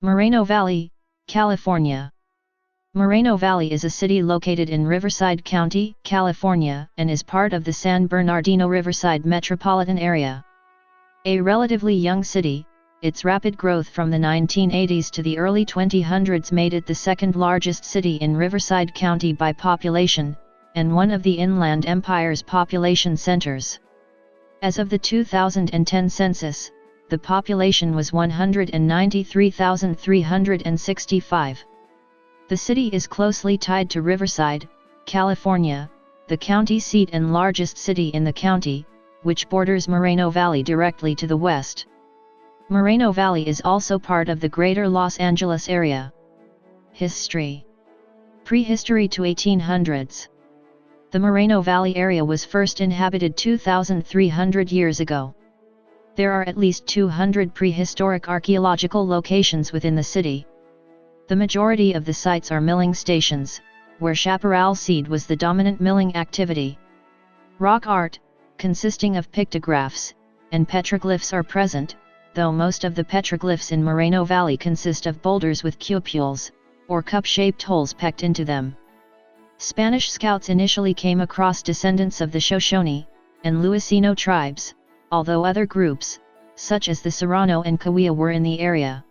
Moreno Valley, California. Moreno Valley is a city located in Riverside County, California, and is part of the San Bernardino-Riverside metropolitan area. A relatively young city, its rapid growth from the 1980s to the early 2000s made it the second largest city in Riverside County by population, and one of the Inland Empire's population centers. As of the 2010 census, the population was 193,365. The city is closely tied to Riverside, California, the county seat and largest city in the county, which borders Moreno Valley directly to the west. Moreno Valley is also part of the Greater Los Angeles area. History. Prehistory to 1800s. The Moreno Valley area was first inhabited 2,300 years ago. There are at least 200 prehistoric archaeological locations within the city. The majority of the sites are milling stations, where chaparral seed was the dominant milling activity. Rock art, consisting of pictographs, and petroglyphs are present, though most of the petroglyphs in Moreno Valley consist of boulders with cupules, or cup-shaped holes pecked into them. Spanish scouts initially came across descendants of the Shoshone and Luiseno tribes, although other groups, such as the Serrano and Cahuilla, were in the area.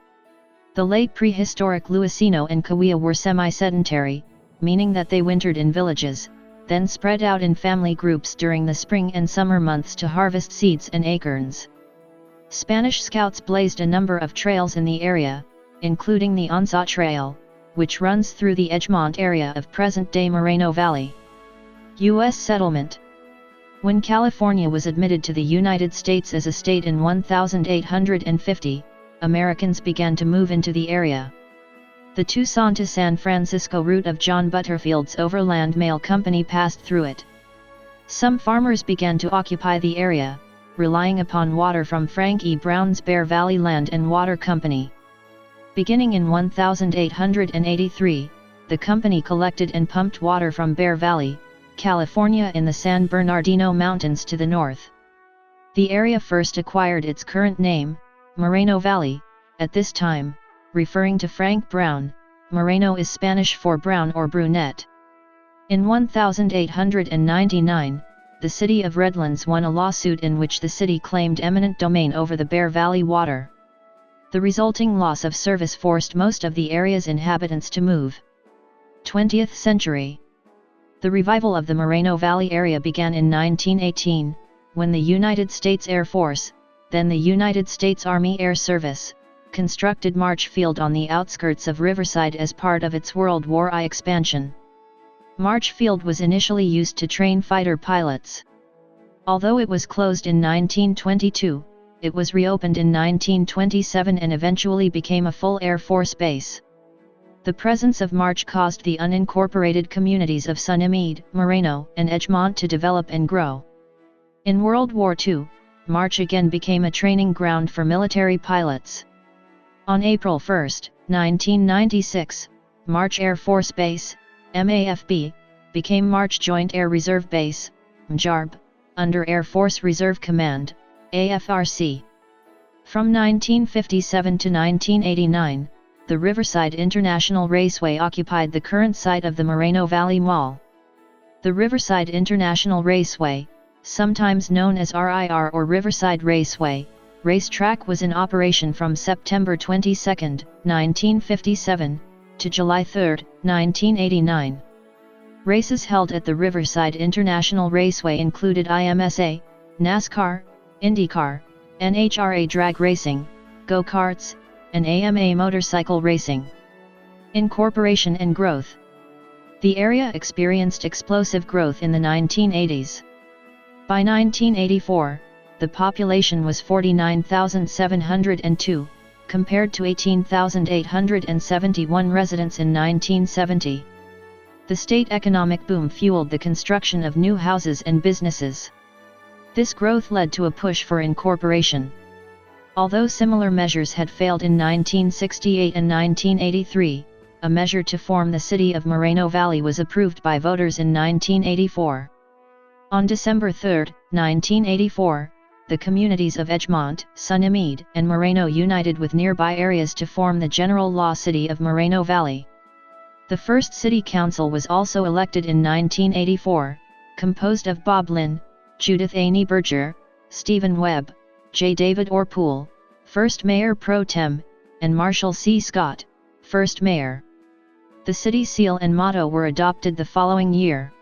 The late prehistoric Luiseno and Cahuilla were semi-sedentary, meaning that they wintered in villages, then spread out in family groups during the spring and summer months to harvest seeds and acorns. Spanish scouts blazed a number of trails in the area, including the Anza Trail, which runs through the Edgemont area of present-day Moreno Valley. U.S. settlement. When California was admitted to the United States as a state in 1850, Americans began to move into the area. The Tucson to San Francisco route of John Butterfield's Overland Mail Company passed through it. Some farmers began to occupy the area, relying upon water from Frank E. Brown's Bear Valley Land and Water Company. Beginning in 1883, the company collected and pumped water from Bear Valley, California in the San Bernardino Mountains to the north. The area first acquired its current name, Moreno Valley, at this time, referring to Frank Brown. Moreno is Spanish for brown or brunette. In 1899, the city of Redlands won a lawsuit in which the city claimed eminent domain over the Bear Valley water. The resulting loss of service forced most of the area's inhabitants to move. 20th century. The revival of the Moreno Valley area began in 1918, when the United States Air Force, then the United States Army Air Service, constructed March Field on the outskirts of Riverside as part of its World War I expansion. March Field was initially used to train fighter pilots. Although it was closed in 1922, it was reopened in 1927 and eventually became a full Air Force base. The presence of March caused the unincorporated communities of Sunnymead, Moreno, and Edgemont to develop and grow. In World War II, March again became a training ground for military pilots. On April 1, 1996, March Air Force Base, MAFB, became March Joint Air Reserve Base, MJARB, under Air Force Reserve Command, AFRC. From 1957 to 1989, the Riverside International Raceway occupied the current site of the Moreno Valley Mall. The Riverside International Raceway, sometimes known as RIR or Riverside Raceway, racetrack was in operation from September 22, 1957, to July 3, 1989. Races held at the Riverside International Raceway included IMSA, NASCAR, IndyCar, NHRA drag racing, go-karts, and AMA motorcycle racing. Incorporation and growth. The area experienced explosive growth in the 1980s. By 1984, the population was 49,702, compared to 18,871 residents in 1970. The state economic boom fueled the construction of new houses and businesses. This growth led to a push for incorporation. Although similar measures had failed in 1968 and 1983, a measure to form the city of Moreno Valley was approved by voters in 1984. On December 3, 1984, the communities of Edgemont, Sunnymead, and Moreno united with nearby areas to form the general law city of Moreno Valley. The first city council was also elected in 1984, composed of Bob Lynn, Judith A. Berger, Stephen Webb, J. David Orpool, first mayor pro tem, and Marshall C. Scott, first mayor. The city seal and motto were adopted the following year.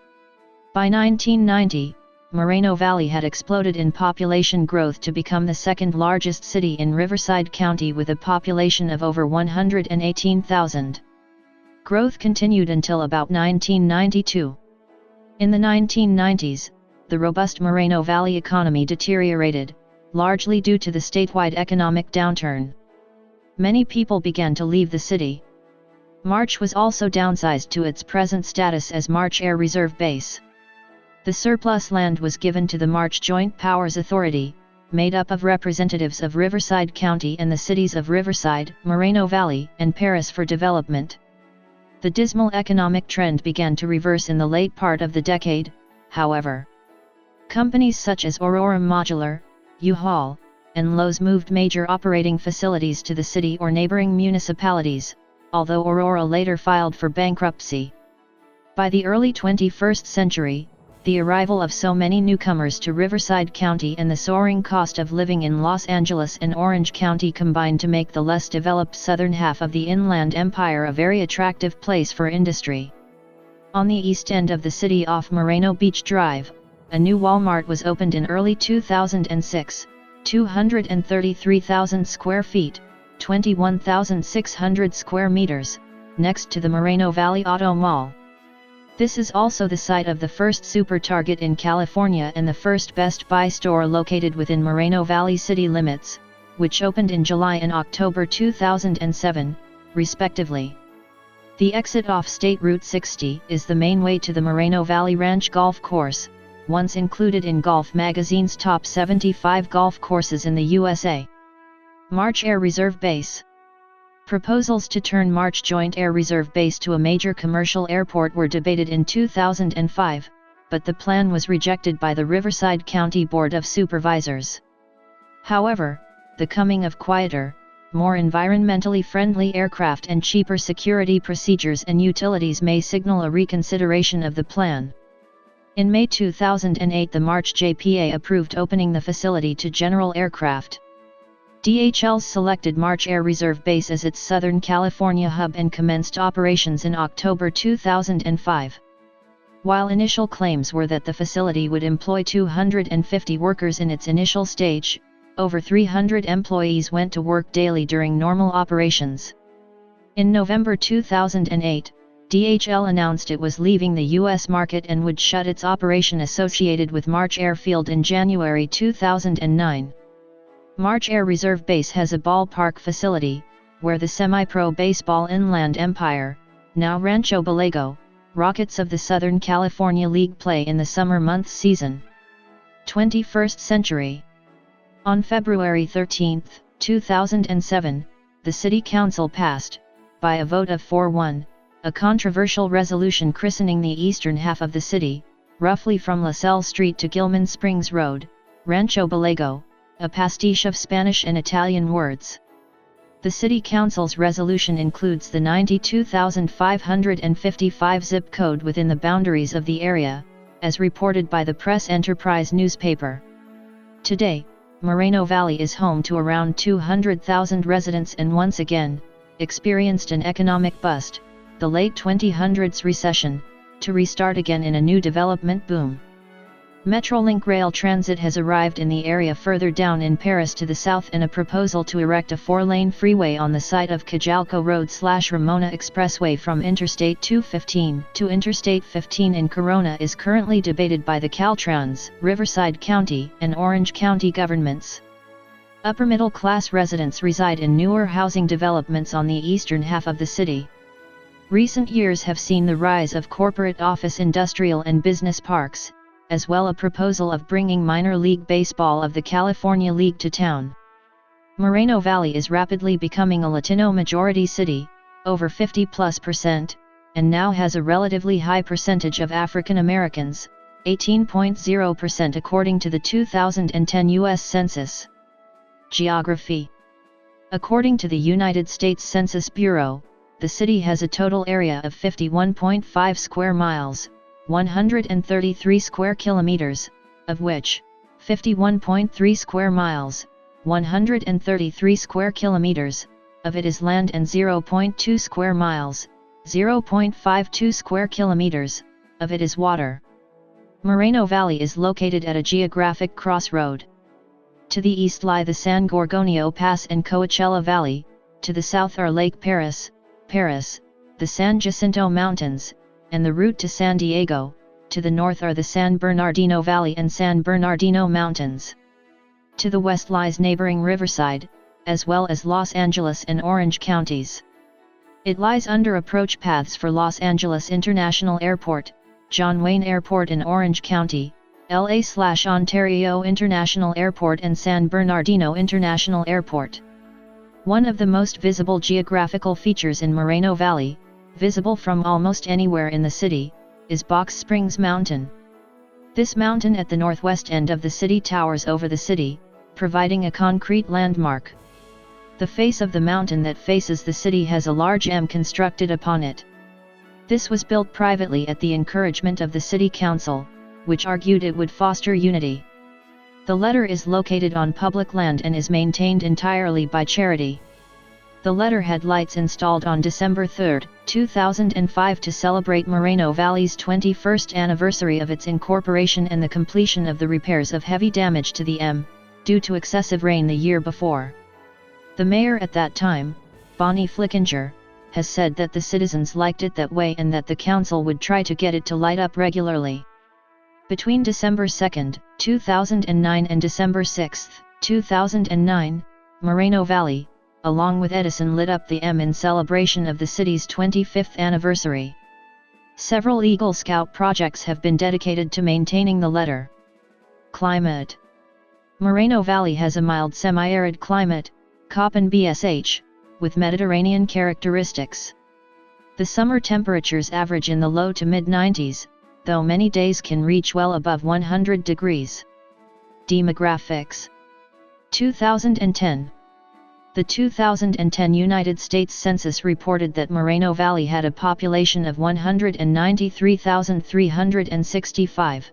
By 1990, Moreno Valley had exploded in population growth to become the second largest city in Riverside County with a population of over 118,000. Growth continued until about 1992. In the 1990s, the robust Moreno Valley economy deteriorated, largely due to the statewide economic downturn. Many people began to leave the city. March was also downsized to its present status as March Air Reserve Base. The surplus land was given to the March Joint Powers Authority, made up of representatives of Riverside County and the cities of Riverside, Moreno Valley, and Paris for development. The dismal economic trend began to reverse in the late part of the decade, however. Companies such as Aurora Modular, U-Haul, and Lowe's moved major operating facilities to the city or neighboring municipalities, although Aurora later filed for bankruptcy. By the early 21st century, the arrival of so many newcomers to Riverside County and the soaring cost of living in Los Angeles and Orange County combined to make the less developed southern half of the Inland Empire a very attractive place for industry. On the east end of the city off Moreno Beach Drive, a new Walmart was opened in early 2006, 233,000 square feet, 21,600 square meters, next to the Moreno Valley Auto Mall. This is also the site of the first Super Target in California and the first Best Buy store located within Moreno Valley city limits, which opened in July and October 2007, respectively. The exit off State Route 60 is the main way to the Moreno Valley Ranch Golf Course, once included in Golf Magazine's top 75 golf courses in the USA. March Air Reserve Base. Proposals to turn March Joint Air Reserve Base to a major commercial airport were debated in 2005, but the plan was rejected by the Riverside County Board of Supervisors. However, the coming of quieter, more environmentally friendly aircraft and cheaper security procedures and utilities may signal a reconsideration of the plan. In May 2008, the March JPA approved opening the facility to general aircraft. DHL selected March Air Reserve Base as its Southern California hub and commenced operations in October 2005. While initial claims were that the facility would employ 250 workers in its initial stage, over 300 employees went to work daily during normal operations. In November 2008, DHL announced it was leaving the U.S. market and would shut its operation associated with March Airfield in January 2009. March Air Reserve Base has a ballpark facility, where the semi-pro baseball Inland Empire, now Rancho Balago, Rockets of the Southern California League play in the summer months season. 21st century. On February 13, 2007, the City Council passed, by a vote of 4-1, a controversial resolution christening the eastern half of the city, roughly from La Salle Street to Gilman Springs Road, Rancho Balago, a pastiche of Spanish and Italian words. The City Council's resolution includes the 92,555 zip code within the boundaries of the area, as reported by the Press Enterprise newspaper. Today, Moreno Valley is home to around 200,000 residents and once again, experienced an economic bust, the late 2000s recession, to restart again in a new development boom. Metrolink rail transit has arrived in the area further down in Paris to the south, and a proposal to erect a 4-lane freeway on the site of Cojalco Road/Ramona Expressway from Interstate 215 to Interstate 15 in Corona is currently debated by the Caltrans, Riverside County, and Orange County governments. Upper middle class residents reside in newer housing developments on the eastern half of the city. Recent years have seen the rise of corporate office, industrial and business parks, as well as a proposal of bringing minor league baseball of the California League to town. Moreno Valley is rapidly becoming a Latino-majority city, over 50+%, and now has a relatively high percentage of African Americans, 18.0% according to the 2010 U.S. Census. Geography. According to the United States Census Bureau, the city has a total area of 51.5 square miles, 133 square kilometers, of which 51.3 square miles, 133 square kilometers, of it is land and 0.2 square miles, 0.52 square kilometers, of it is water. Moreno Valley is located at a geographic crossroad. To the east lie the San Gorgonio Pass and Coachella Valley, to the south are Lake Perris, the San Jacinto Mountains, and the route to San Diego, to the north are the San Bernardino Valley and San Bernardino Mountains. To the west lies neighboring Riverside, as well as Los Angeles and Orange counties. It lies under approach paths for Los Angeles International Airport, John Wayne Airport in Orange County, LA/Ontario International Airport and San Bernardino International Airport. One of the most visible geographical features in Moreno Valley, visible from almost anywhere in the city, is Box Springs Mountain. This mountain at the northwest end of the city towers over the city, providing a concrete landmark. The face of the mountain that faces the city has a large M constructed upon it. This was built privately at the encouragement of the city council, which argued it would foster unity. The letter is located on public land and is maintained entirely by charity. The letter had lights installed on December 3, 2005 to celebrate Moreno Valley's 21st anniversary of its incorporation and the completion of the repairs of heavy damage to the M, due to excessive rain the year before. The mayor at that time, Bonnie Flickinger, has said that the citizens liked it that way and that the council would try to get it to light up regularly. Between December 2, 2009 and December 6, 2009, Moreno Valley, along with Edison, lit up the M in celebration of the city's 25th anniversary. Several Eagle Scout projects have been dedicated to maintaining the letter. Climate. Moreno Valley has a mild semi-arid climate, Köppen BSH, with Mediterranean characteristics. The summer temperatures average in the low to mid-90s, though many days can reach well above 100 degrees. Demographics. 2010. The 2010 United States Census reported that Moreno Valley had a population of 193,365.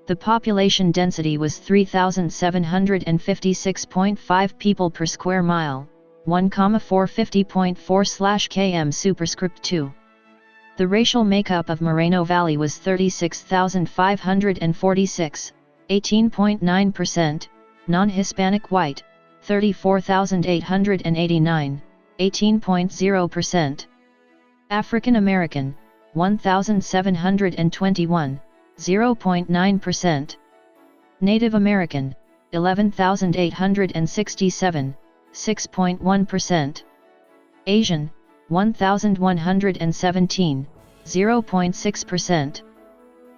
The population density was 3,756.5 people per square mile, 1,450.4/km superscript 2. The racial makeup of Moreno Valley was 36,546, 18.9%, non-Hispanic white, 34,889, 18.0%. African American, 1,721, 0.9%. Native American, 11,867, 6.1%. Asian, 1,117, 0.6%.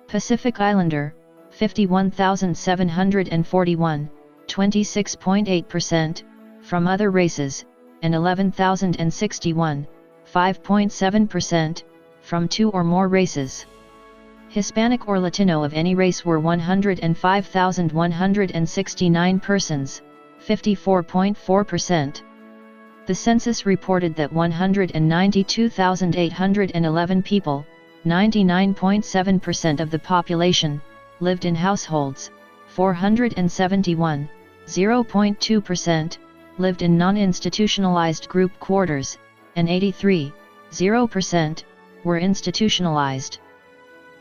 Pacific Islander, 51,741, 26.8%, from other races, and 11,061, 5.7%, from two or more races. Hispanic or Latino of any race were 105,169 persons, 54.4%. The census reported that 192,811 people, 99.7% of the population, lived in households, 471, 0.2%, lived in non-institutionalized group quarters, and 83, 0%, were institutionalized.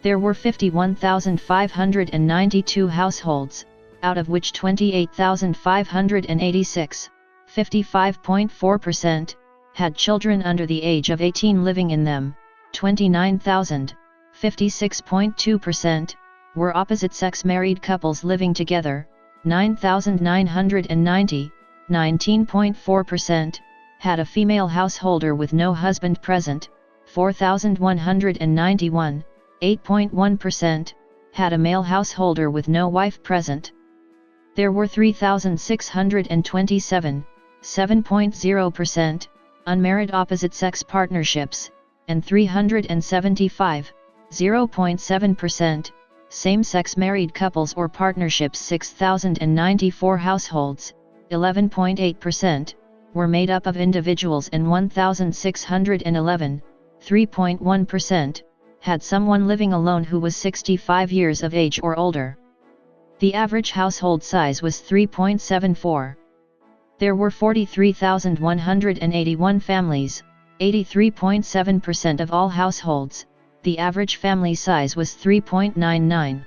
There were 51,592 households, out of which 28,586, 55.4%, had children under the age of 18 living in them, 29,000, 56.2%, were opposite-sex married couples living together, 9,990, 19.4%, had a female householder with no husband present, 4,191, 8.1%, had a male householder with no wife present. There were 3,627, 7.0%, unmarried opposite-sex partnerships, and 375, 0.7%, same-sex married couples or partnerships 6,094 households, 11.8%, were made up of individuals and 1,611, 3.1%, had someone living alone who was 65 years of age or older. The average household size was 3.74. There were 43,181 families, 83.7% of all households. The average family size was 3.99.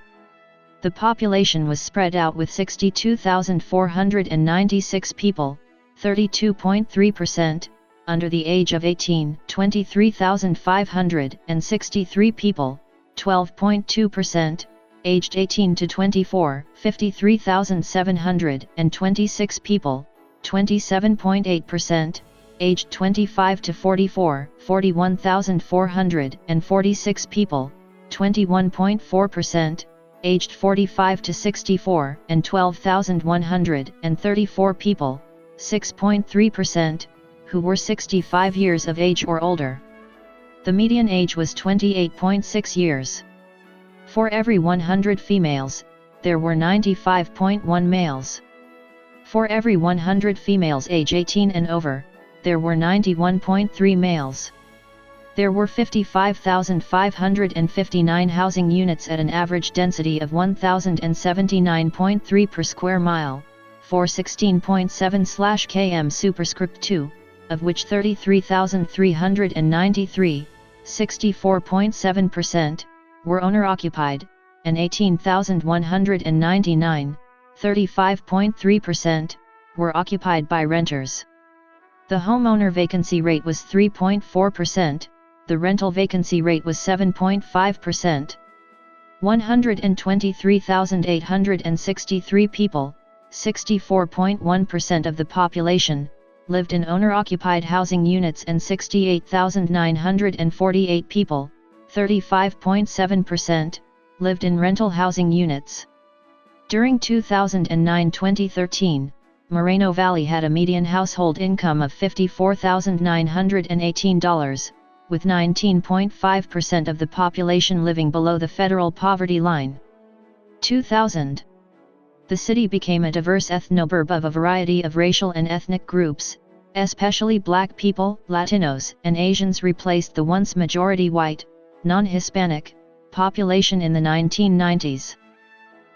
The population was spread out with 62,496 people, 32.3%, under the age of 18, 23,563 people, 12.2%, aged 18 to 24, 53,726 people, 27.8%, aged 25 to 44, 41,446 people, 21.4%, aged 45 to 64, and 12,134 people, 6.3%, who were 65 years of age or older. The median age was 28.6 years. For every 100 females, there were 95.1 males. For every 100 females age 18 and over, there were 91.3 males. There were 55,559 housing units at an average density of 1,079.3 per square mile, 416.7 km superscript 2, of which 33,393, 64.7%, were owner-occupied, and 18,199, 35.3%, were occupied by renters. The homeowner vacancy rate was 3.4%, the rental vacancy rate was 7.5%. 123,863 people, 64.1% of the population, lived in owner-occupied housing units and 68,948 people, 35.7%, lived in rental housing units. During 2009-2013, Moreno Valley had a median household income of $54,918, with 19.5% of the population living below the federal poverty line. 2000. The city became a diverse ethnoburb of a variety of racial and ethnic groups, especially Black people, Latinos, and Asians replaced the once majority white, non-Hispanic, population in the 1990s.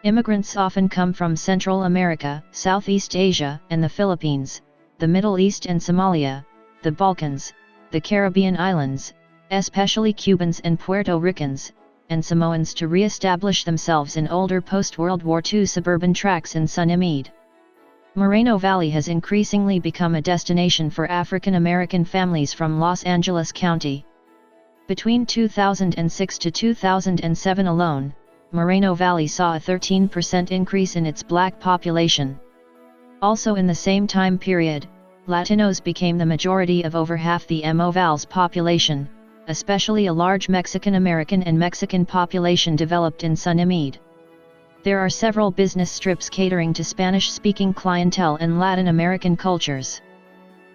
Immigrants often come from Central America, Southeast Asia and the Philippines, the Middle East and Somalia, the Balkans, the Caribbean islands, especially Cubans and Puerto Ricans, and Samoans to re-establish themselves in older post-World War II suburban tracts in Sunamid. Moreno Valley has increasingly become a destination for African American families from Los Angeles County. Between 2006 to 2007 alone, Moreno Valley saw a 13% increase in its Black population. Also in the same time period, Latinos became the majority of over half the MO-Val's population, especially a large Mexican American and Mexican population developed in Sunamid. There are several business strips catering to Spanish-speaking clientele and Latin American cultures.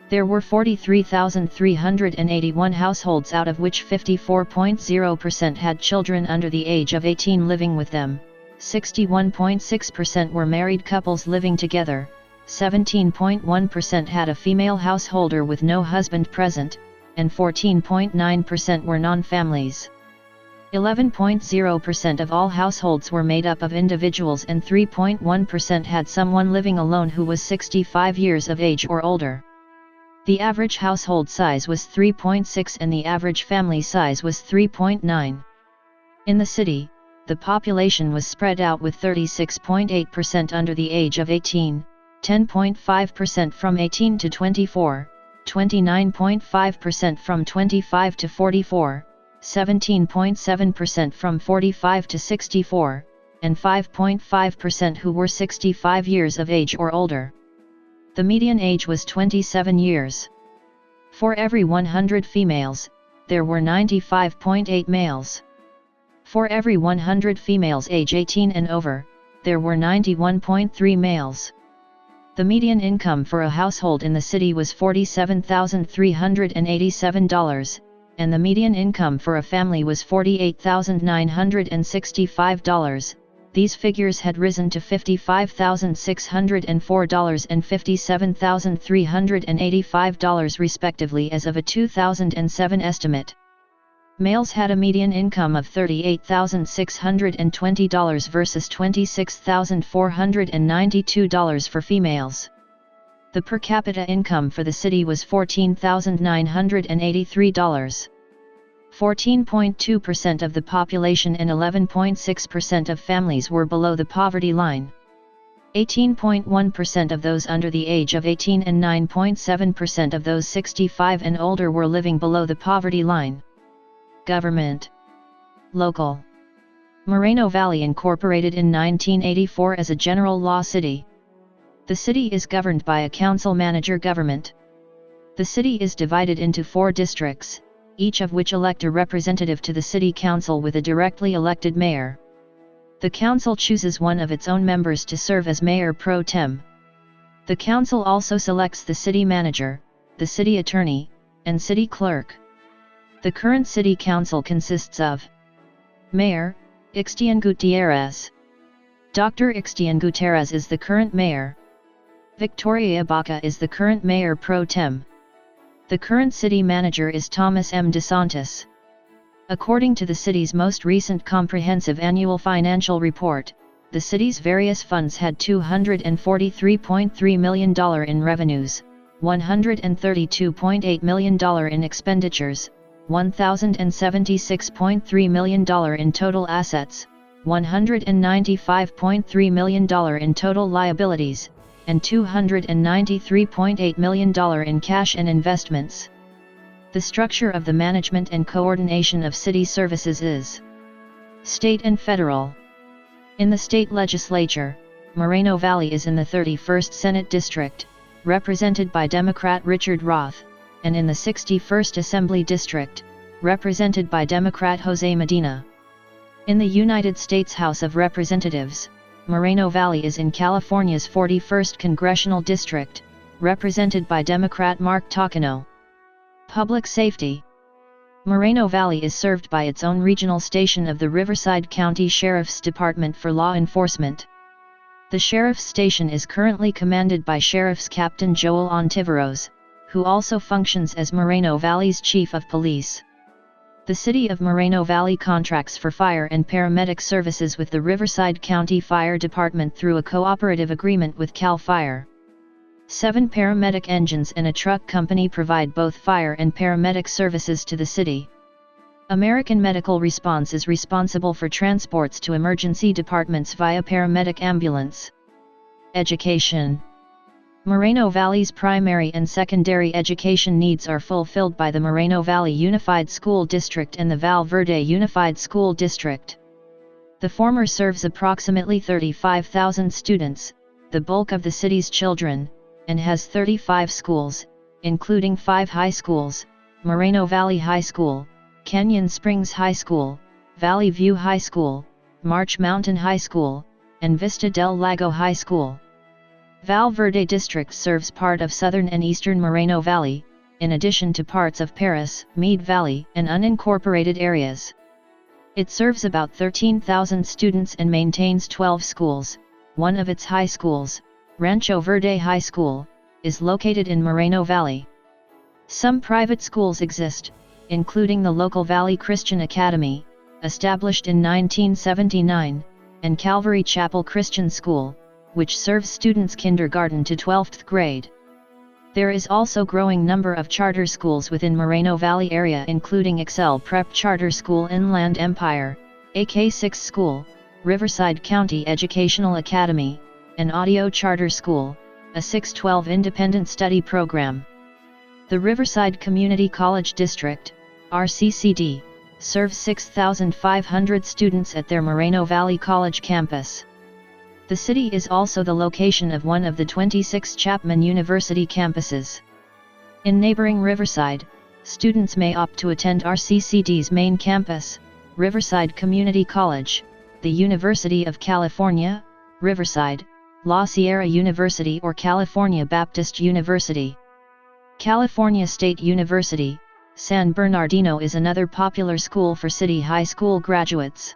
There were 43,381 households, out of which 54.0% had children under the age of 18 living with them, 61.6% were married couples living together, 17.1% had a female householder with no husband present, and 14.9% were non-families. 11.0% of all households were made up of individuals and 3.1% had someone living alone who was 65 years of age or older. The average household size was 3.6 and the average family size was 3.9. In the city, the population was spread out with 36.8% under the age of 18, 10.5% from 18 to 24, 29.5% from 25 to 44, 17.7% from 45 to 64, and 5.5% who were 65 years of age or older. The median age was 27 years. For every 100 females, there were 95.8 males. For every 100 females age 18 and over, there were 91.3 males. The median income for a household in the city was $47,387, and the median income for a family was $48,965. These figures had risen to $55,604 and $57,385 respectively as of a 2007 estimate. Males had a median income of $38,620 versus $26,492 for females. The per capita income for the city was $14,983. 14.2% of the population and 11.6% of families were below the poverty line. 18.1% of those under the age of 18 and 9.7% of those 65 and older were living below the poverty line. Government. Local. Moreno Valley incorporated in 1984 as a general law city. The city is governed by a council-manager government. The city is divided into 4 districts, each of which elect a representative to the city council with a directly elected mayor. The council chooses one of its own members to serve as mayor pro tem. The council also selects the city manager, the city attorney, and city clerk. The current city council consists of Mayor, Ixtian Gutierrez. Dr. Ixtian Gutierrez is the current mayor. Victoria Baca is the current mayor pro tem. The current city manager is Thomas M. DeSantis. According to the city's most recent comprehensive annual financial report, the city's various funds had $243.3 million in revenues, $132.8 million in expenditures, $1,076.3 million in total assets, $195.3 million in total liabilities, and $293.8 million in cash and investments. The structure of the management and coordination of city services is state and federal. In the state legislature, Moreno Valley is in the 31st Senate District, represented by Democrat Richard Roth, and in the 61st Assembly District, represented by Democrat Jose Medina. In the United States House of Representatives, Moreno Valley is in California's 41st Congressional District, represented by Democrat Mark Takano. Public safety. Moreno Valley is served by its own regional station of the Riverside County Sheriff's Department for Law Enforcement. The Sheriff's Station is currently commanded by Sheriff's Captain Joel Ontiveros, who also functions as Moreno Valley's Chief of Police. The City of Moreno Valley contracts for fire and paramedic services with the Riverside County Fire Department through a cooperative agreement with CAL FIRE. 7 paramedic engines and a truck company provide both fire and paramedic services to the city. American Medical Response is responsible for transports to emergency departments via paramedic ambulance. Education. Moreno Valley's primary and secondary education needs are fulfilled by the Moreno Valley Unified School District and the Val Verde Unified School District. The former serves approximately 35,000 students, the bulk of the city's children, and has 35 schools, including 5 high schools: Moreno Valley High School, Canyon Springs High School, Valley View High School, March Mountain High School, and Vista del Lago High School. Val Verde District serves part of southern and eastern Moreno Valley, in addition to parts of Paris, Meade Valley, and unincorporated areas. It serves about 13,000 students and maintains 12 schools. One of its high schools, Rancho Verde High School, is located in Moreno Valley. Some private schools exist, including the local Valley Christian Academy, established in 1979, and Calvary Chapel Christian School, which serves students kindergarten to 12th grade. There is also growing number of charter schools within Moreno Valley area, including Excel Prep Charter School, Inland Empire, AK6 School, Riverside County Educational Academy, and Audio Charter School, a 612 independent study program. The Riverside Community College District, RCCD, serves 6,500 students at their Moreno Valley College campus. The city is also the location of one of the 26 Chapman University campuses. In neighboring Riverside, students may opt to attend RCCD's main campus, Riverside Community College, the University of California, Riverside, La Sierra University, or California Baptist University. California State University, San Bernardino is another popular school for city high school graduates.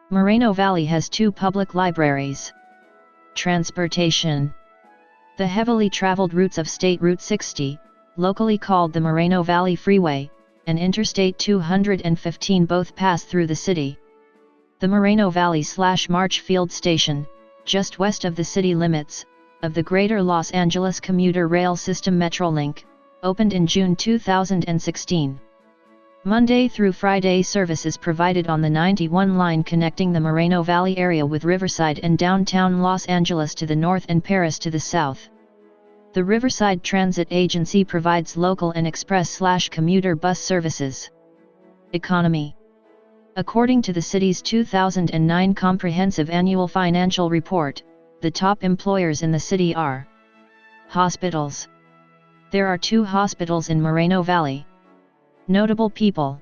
Moreno Valley has 2 public libraries. Transportation. The heavily traveled routes of State Route 60, locally called the Moreno Valley Freeway, and Interstate 215 both pass through the city. The Moreno Valley/March Field Station, just west of the city limits, of the Greater Los Angeles commuter rail system Metrolink, opened in June 2016. Monday through Friday service is provided on the 91 line connecting the Moreno Valley area with Riverside and downtown Los Angeles to the north and Paris to the south. The Riverside Transit Agency provides local and express/commuter bus services. Economy. According to the city's 2009 Comprehensive Annual Financial Report, the top employers in the city are hospitals. There are 2 hospitals in Moreno Valley. Notable people.